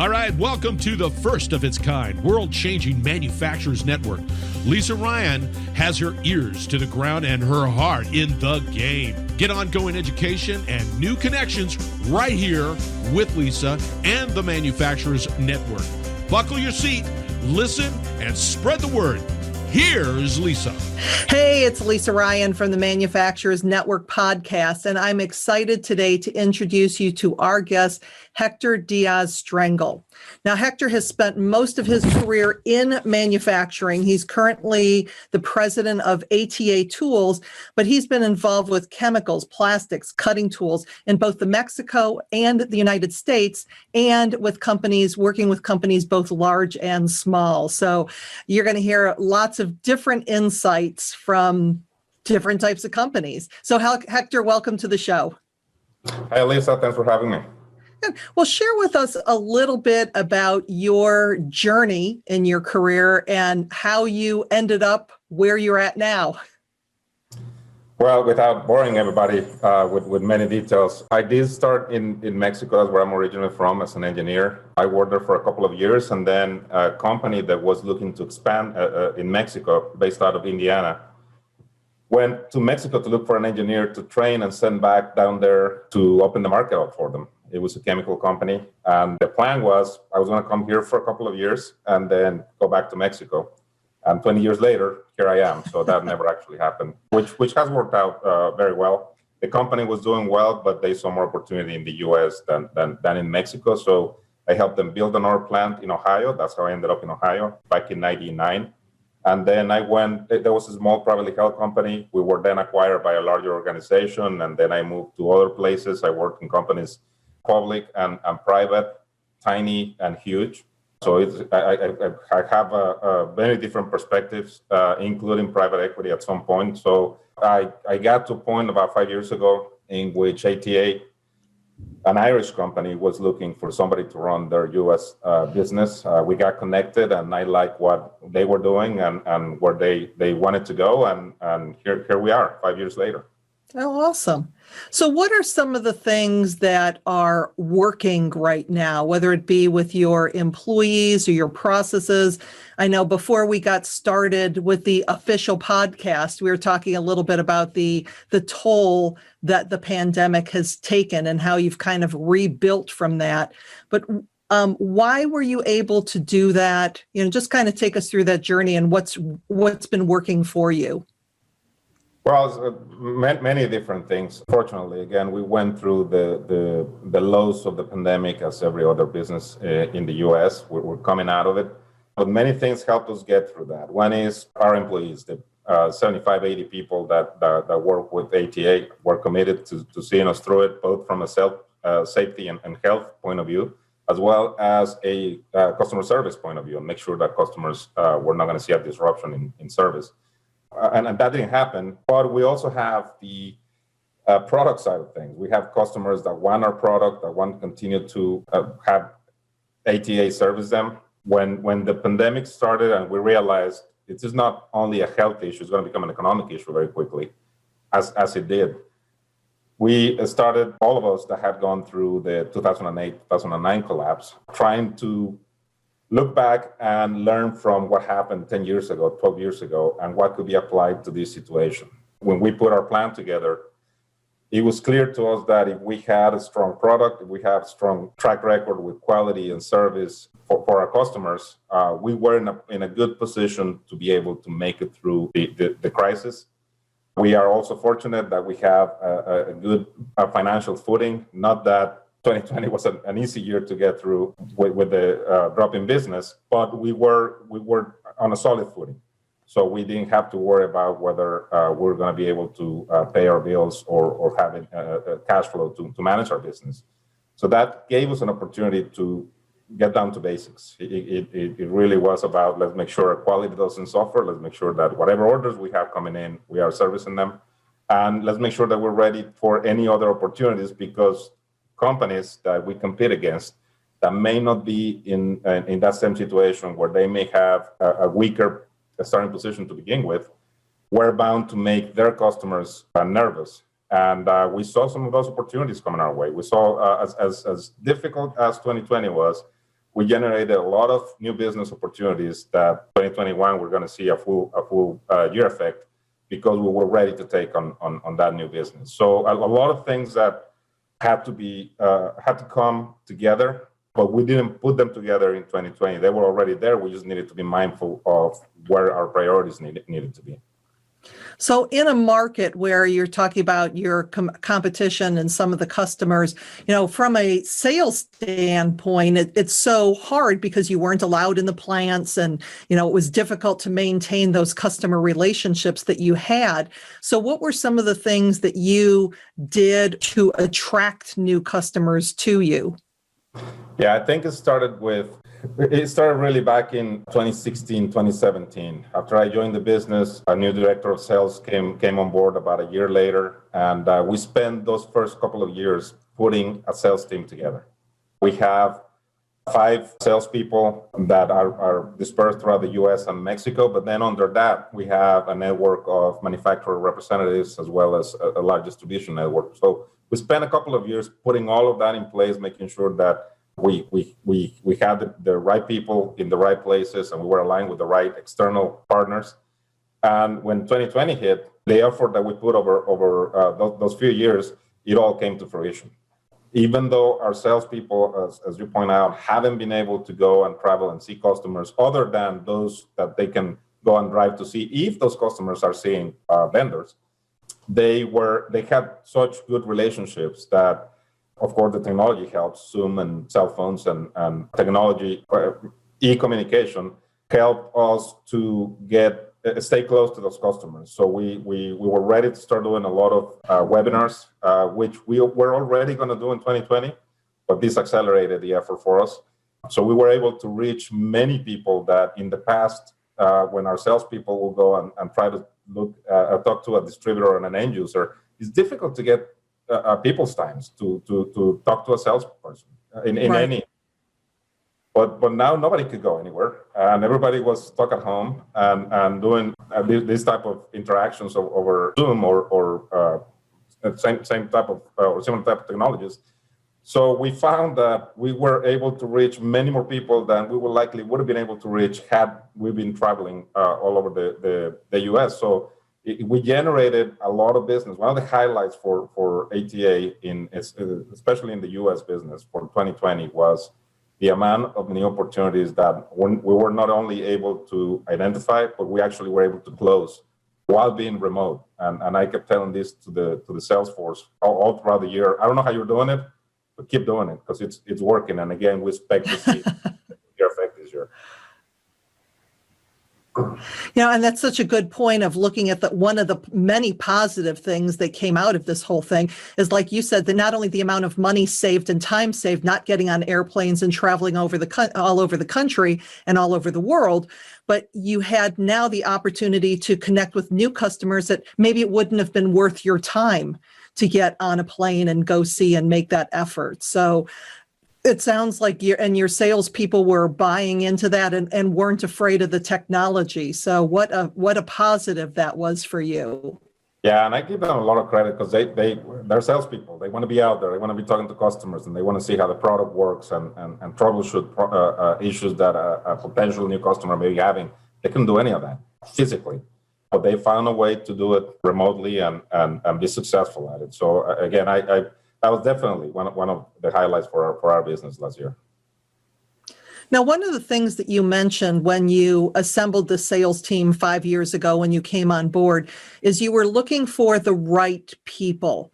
All right, welcome to the first of its kind, world-changing manufacturers network. Lisa Ryan has her ears to the ground and her heart in the game. Get ongoing education and new connections right here with Lisa and the Manufacturers Network. Buckle your seat, listen, and spread the word. Here's Lisa. Hey, it's Lisa Ryan from the Manufacturers Network podcast, and I'm excited today to introduce you to our guest, Hector Diaz-Stringel. Now, Hector has spent most of his career in manufacturing. He's currently the president of ATA Tools, but he's been involved with chemicals, plastics, cutting tools in both the Mexico and the United States, and with companies, working with companies both large and small. So you're going to hear lots of different insights from different types of companies. So Hector, welcome to the show. Hi, Lisa. Thanks for having me. Well, share with us a little bit about your journey in your career and how you ended up where you're at now. Well, without boring everybody with many details, I did start in Mexico. That's where I'm originally from, as an engineer. I worked there for a couple of years, and then a company that was looking to expand in Mexico, based out of Indiana, went to Mexico to look for an engineer to train and send back down there to open the market up for them. It was a chemical company, and the plan was I was going to come here for a couple of years and then go back to Mexico. And 20 years later, here I am. So that never actually happened, which has worked out very well. The company was doing well, but they saw more opportunity in the U.S. than in Mexico. So I helped them build another plant in Ohio. That's how I ended up in Ohio back in '99. And then there was a small privately held company. We were then acquired by a larger organization. And then I moved to other places. I worked in companies, public and private, tiny and huge. So I have very different perspectives, including private equity at some point. So I got to a point about 5 years ago in which ATA, an Irish company, was looking for somebody to run their U.S. business. We got connected, and I liked what they were doing and where they wanted to go. And here we are 5 years later. Oh, awesome. So what are some of the things that are working right now, whether it be with your employees or your processes? I know before we got started with the official podcast, we were talking a little bit about the toll that the pandemic has taken and how you've kind of rebuilt from that. But why were you able to do that? You know, just kind of take us through that journey and what's been working for you. Well, many different things. Fortunately, again, we went through the lows of the pandemic as every other business in the U.S. We're coming out of it. But many things helped us get through that. One is our employees, the 75, 80 people that work with ATA were committed to seeing us through it, both from a safety and health point of view, as well as a customer service point of view, and make sure that customers were not going to see a disruption in service. And that didn't happen. But we also have the product side of things. We have customers that want our product, that want to continue to have ATA service them. When the pandemic started and we realized it is not only a health issue, it's going to become an economic issue very quickly, as it did. We started, all of us that had gone through the 2008, 2009 collapse, trying to look back and learn from what happened 10 years ago, 12 years ago, and what could be applied to this situation. When we put our plan together, it was clear to us that if we had a strong product, if we have a strong track record with quality and service for our customers, we were in a good position to be able to make it through the crisis. We are also fortunate that we have a good financial footing, not that 2020 was an easy year to get through with the drop in business, but we were on a solid footing. So we didn't have to worry about whether we're going to be able to pay our bills or having a cash flow to manage our business. So that gave us an opportunity to get down to basics. It really was about, let's make sure our quality doesn't suffer. Let's make sure that whatever orders we have coming in, we are servicing them. And let's make sure that we're ready for any other opportunities, because companies that we compete against that may not be in that same situation, where they may have a weaker starting position to begin with, we're bound to make their customers nervous. And we saw some of those opportunities coming our way. We saw, as difficult as 2020 was, we generated a lot of new business opportunities that 2021 we're going to see a full year effect because we were ready to take on that new business. So a lot of things that had to come together, but we didn't put them together in 2020. They were already there. We just needed to be mindful of where our priorities needed to be. So in a market where you're talking about your competition and some of the customers, from a sales standpoint, it's so hard because you weren't allowed in the plants and, it was difficult to maintain those customer relationships that you had. So what were some of the things that you did to attract new customers to you? Yeah, I think it started really back in 2016, 2017. After I joined the business, a new director of sales came on board about a year later, and we spent those first couple of years putting a sales team together. We have 5 salespeople that are dispersed throughout the U.S. and Mexico, but then under that, we have a network of manufacturer representatives as well as a large distribution network. So we spent a couple of years putting all of that in place, making sure that we had the right people in the right places and we were aligned with the right external partners. And when 2020 hit, the effort that we put over those few years, it all came to fruition. Even though our salespeople, as you point out, haven't been able to go and travel and see customers other than those that they can go and drive to see if those customers are seeing vendors, they had such good relationships that, of course, the technology helps. Zoom and cell phones and technology, e-communication helped us to stay close to those customers. So we were ready to start doing a lot of webinars, which we were already going to do in 2020, but this accelerated the effort for us. So we were able to reach many people that in the past, when our salespeople will go and try to talk to a distributor and an end user, it's difficult to get people's times to talk to a salesperson in right. any. But now nobody could go anywhere, and everybody was stuck at home and doing this type of interactions over Zoom or same type of or similar type of technologies. So we found that we were able to reach many more people than we would have been able to reach had we been traveling all over the U.S. So we generated a lot of business. One of the highlights for ATA, especially in the U.S. business for 2020, was the amount of new opportunities that we were not only able to identify, but we actually were able to close while being remote. And I kept telling this to the sales force all throughout the year. I don't know how you're doing it, but keep doing it because it's working. And again, we expect to see your effect this year. And that's such a good point of looking at one of the many positive things that came out of this whole thing is, like you said, that not only the amount of money saved and time saved, not getting on airplanes and traveling all over the country and all over the world, but you had now the opportunity to connect with new customers that maybe it wouldn't have been worth your time to get on a plane and go see and make that effort. So it sounds like your salespeople were buying into that and weren't afraid of the technology. So what a positive that was for you. Yeah, and I give them a lot of credit because they're salespeople. They want to be out there. They want to be talking to customers, and they want to see how the product works and troubleshoot issues that a potential new customer may be having. They couldn't do any of that physically, but they found a way to do it remotely and be successful at it. So again, that was definitely one of the highlights for our business last year. Now, one of the things that you mentioned when you assembled the sales team 5 years ago when you came on board is you were looking for the right people.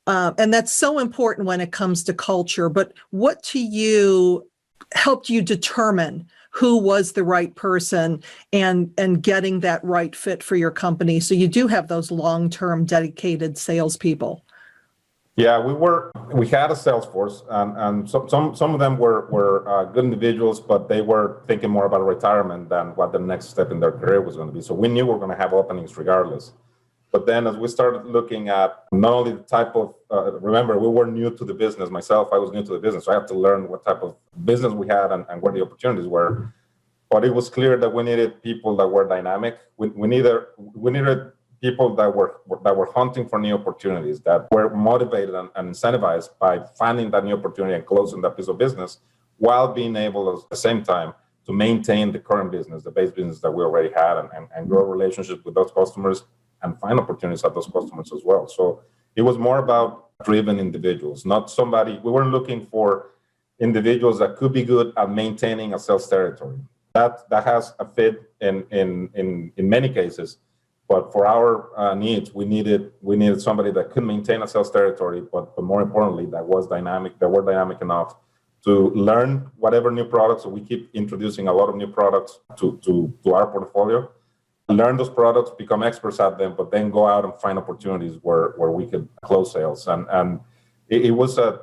And that's so important when it comes to culture. But what to you helped you determine who was the right person and getting that right fit for your company so you do have those long-term dedicated salespeople? Yeah, we had a sales force, and some of them were good individuals, but they were thinking more about retirement than what the next step in their career was going to be. So we knew we were going to have openings regardless. But then as we started looking at not only the type of, remember, we were new to the business. Myself, I was new to the business. So I had to learn what type of business we had and where the opportunities were. But it was clear that we needed people that were dynamic. We needed people that were hunting for new opportunities, that were motivated and incentivized by finding that new opportunity and closing that piece of business, while being able at the same time to maintain the current business, the base business that we already had, and grow relationships with those customers and find opportunities at those customers as well. So it was more about driven individuals, not somebody. We weren't looking for individuals that could be good at maintaining a sales territory. That has a fit in many cases, but for our needs, we needed somebody that could maintain a sales territory, but more importantly, that were dynamic enough to learn whatever new products. So we keep introducing a lot of new products to our portfolio. Learn those products, become experts at them, but then go out and find opportunities where we could close sales. And it was a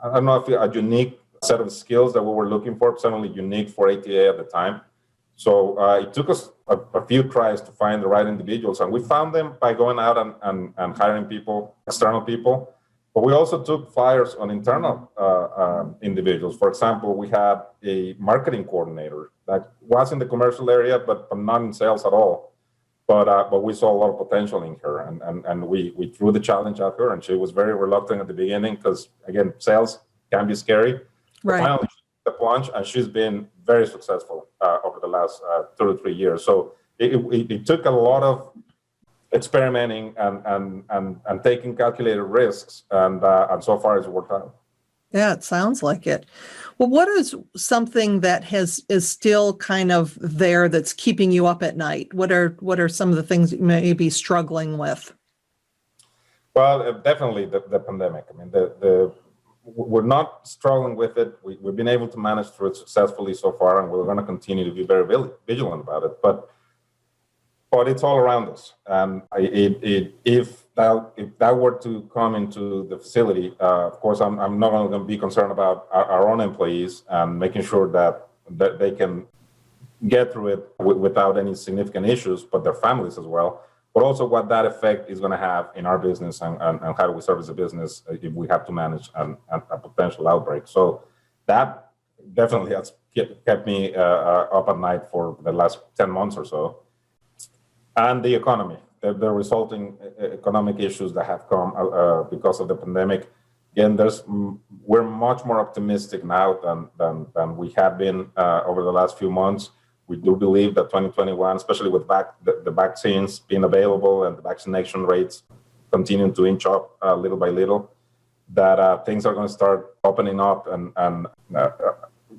I don't know if a unique set of skills that we were looking for, certainly unique for ATA at the time. So it took us a few tries to find the right individuals, and we found them by going out and hiring people, external people. But we also took flyers on internal individuals. For example, we had a marketing coordinator that was in the commercial area, but not in sales at all. But we saw a lot of potential in her, and we threw the challenge at her, and she was very reluctant at the beginning because, again, sales can be scary. Right. Finally, she took the plunge, and she's been very successful over the last 2 to 3 years. So it took a lot of experimenting and taking calculated risks, and so far it's worked out. Yeah, it sounds like it. Well, what is something that is still kind of there that's keeping you up at night? What are some of the things you may be struggling with? Well, definitely the pandemic. I mean, we're not struggling with it. We've been able to manage through it successfully so far, and we're going to continue to be very vigilant about it. But it's all around us. And if that were to come into the facility, of course, I'm not only going to be concerned about our own employees and making sure that they can get through it without any significant issues, but their families as well. But also what that effect is going to have in our business and how do we service the business if we have to manage a potential outbreak. So that definitely has kept me up at night for the last 10 months or so. And the economy, the resulting economic issues that have come because of the pandemic. Again, we're much more optimistic now than we have been over the last few months. We do believe that 2021, especially with the vaccines being available and the vaccination rates continuing to inch up little by little, that things are going to start opening up and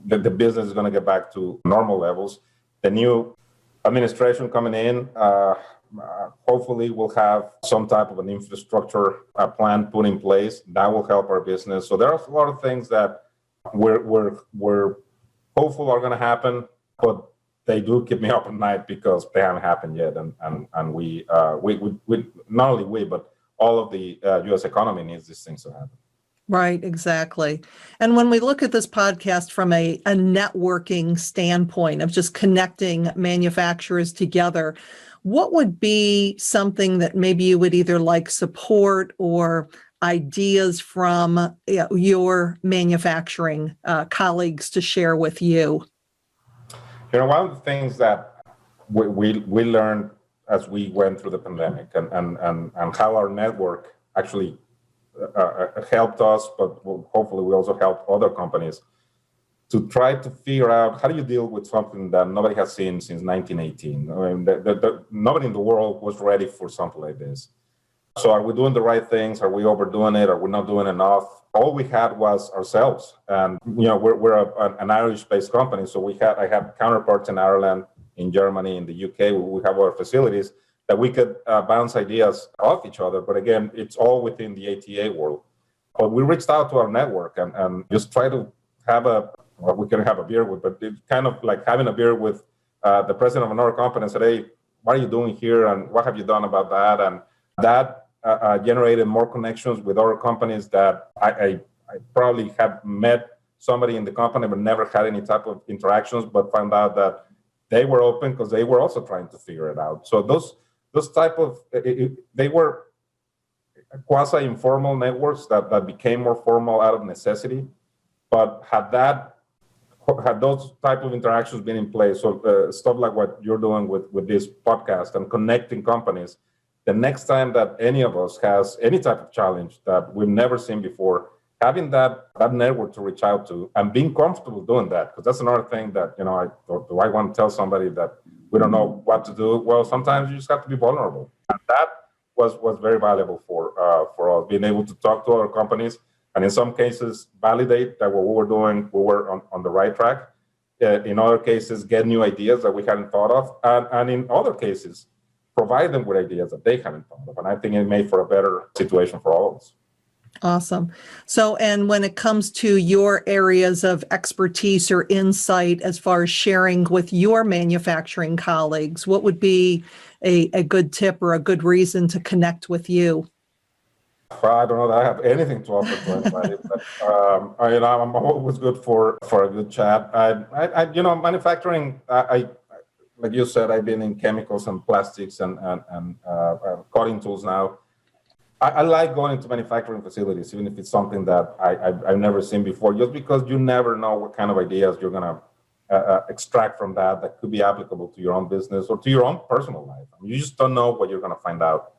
the business is going to get back to normal levels. The new administration coming in, hopefully we'll have some type of an infrastructure plan put in place that will help our business. So there are a lot of things that we're hopeful are going to happen, but they do keep me up at night because they haven't happened yet. And we not only we, but all of the U.S. economy needs these things to happen. Right, exactly. And when we look at this podcast from a networking standpoint of just connecting manufacturers together, what would be something that maybe you would either like support or ideas from your manufacturing colleagues to share with you? You know, one of the things that we learned as we went through the pandemic and how our network actually helped us, but hopefully we also helped other companies to try to figure out how do you deal with something that nobody has seen since 1918. I mean, nobody in the world was ready for something like this. So are we doing the right things? Are we overdoing it? Are we not doing enough? All we had was ourselves. And, you know, we're an Irish-based company. So I have counterparts in Ireland, in Germany, in the UK. We have our facilities that we could bounce ideas off each other. But again, it's all within the ATA world. But we reached out to our network and just try to have we can have a beer with, but it's kind of like having a beer with the president of another company and said, hey, what are you doing here? And what have you done about that? And that generated more connections with other companies that I probably had met somebody in the company but never had any type of interactions, but found out that they were open because they were also trying to figure it out. So those type of, they were quasi-informal networks that became more formal out of necessity. But had those type of interactions been in place, so stuff like what you're doing with this podcast and connecting companies, the next time that any of us has any type of challenge that we've never seen before, having that network to reach out to and being comfortable doing that, because that's another thing that, do I want to tell somebody that we don't know what to do? Well, sometimes you just have to be vulnerable. And that was very valuable for us, being able to talk to other companies and in some cases validate that what we were doing, we were on the right track. In other cases, get new ideas that we hadn't thought of. And in other cases, provide them with ideas that they hadn't thought of. And I think it made for a better situation for all of us. Awesome. So, and when it comes to your areas of expertise or insight as far as sharing with your manufacturing colleagues, what would be a good tip or a good reason to connect with you? I don't know that I have anything to offer to anybody, but I'm always good for a good chat. Manufacturing, like you said, I've been in chemicals and plastics and cutting tools now. I like going into manufacturing facilities, even if it's something that I've never seen before, just because you never know what kind of ideas you're going to extract from that could be applicable to your own business or to your own personal life. I mean, you just don't know what you're going to find out.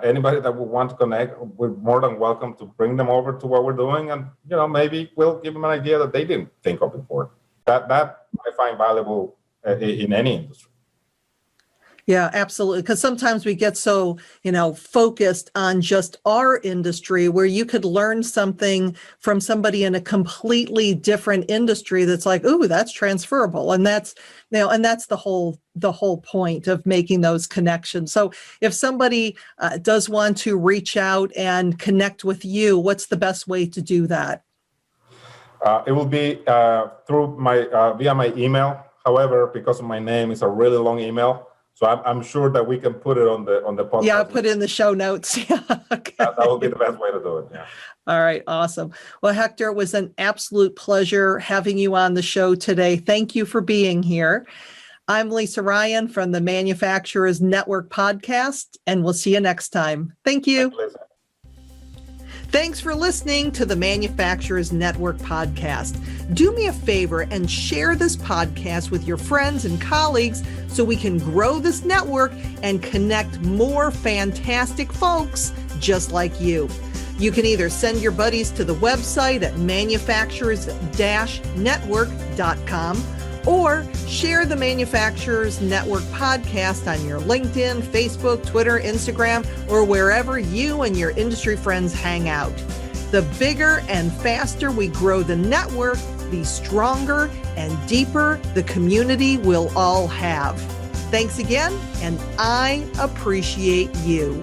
Anybody that would want to connect, we're more than welcome to bring them over to what we're doing, and maybe we'll give them an idea that they didn't think of before. That I find valuable in any industry. Yeah, absolutely. Because sometimes we get so, focused on just our industry, where you could learn something from somebody in a completely different industry that's like, ooh, that's transferable. And that's, and that's the whole point of making those connections. So if somebody does want to reach out and connect with you, what's the best way to do that? It will be through via my email. However, because of my name, it's a really long email. So I'm sure that we can put it on the podcast. Yeah, I'll put it in the show notes. Yeah, okay. That will be the best way to do it. Yeah. All right, awesome. Well, Hector, it was an absolute pleasure having you on the show today. Thank you for being here. I'm Lisa Ryan from the Manufacturers Network podcast, and we'll see you next time. Thank you. Thanks for listening to the Manufacturers Network podcast. Do me a favor and share this podcast with your friends and colleagues so we can grow this network and connect more fantastic folks just like you. You can either send your buddies to the website at manufacturers-network.com or share the Manufacturers Network podcast on your LinkedIn, Facebook, Twitter, Instagram, or wherever you and your industry friends hang out. The bigger and faster we grow the network, the stronger and deeper the community we'll all have. Thanks again, and I appreciate you.